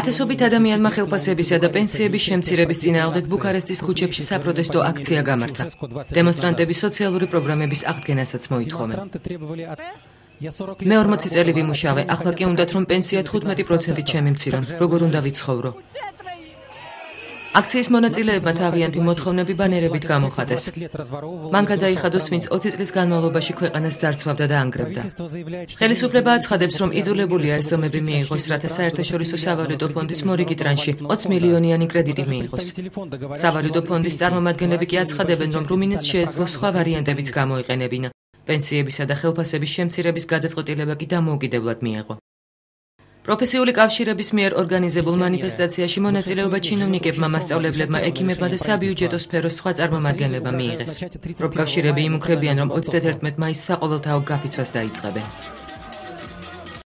ათასობით ადამიანმა ხელფასებისა და პენსიების შემცირების წინააღმდეგ ბუქარესტის ქუჩებში საპროტესტო აქცია გამართა. დემონსტრანტები სოციალური პროგრამების აღდგენასაც მოითხოვენ. მე 40 წელი ვიმუშავე, ახლა კი უნდათ რომ პენსია 15%-ით შემიმცირონ, როგორ უნდა ვიცხოვრო. აქციის მონაწილეებმა თავიანთი მოთხოვნები ბანერებით გამოხატეს. მან გადაიხადოს, ვინც 20 წლის განმავლობაში ქვეყანას ძარცვავდა და ანგრევდა. ხელისუფლება აცხადებს, რომ იძულებულია ეს ზომები მიიღოს, რათა საერთაშორისო სავალუტო ფონდის მორიგი ტრანში 20 მილიონიანი კრედიტი მიიღოს. სავალუტო ფონდის წარმომადგენლები კი აცხადებენ, რომ რუმინეთს შეეძლო სხვა ვარიანტებიც გამოიყენებინა. პენსიებისა და ხელფასების შემცირების გადაწყვეტილება კი დამოუკიდებლად მიეღო. პროფესიული კავშირების მიერ ორგანიზებულ მანიფესტაციაში მონაწილეობა ჩინოვნიკებმა, მასწავლებლებმა, ექიმებმა და საბიუჯეტო სფეროს სხვა წარმომადგენლებმა მიიღეს. პროფკავშირები იმუქრებიან, რომ 31 მაისს საყოველთაო გაფიცვას დაიწყებენ.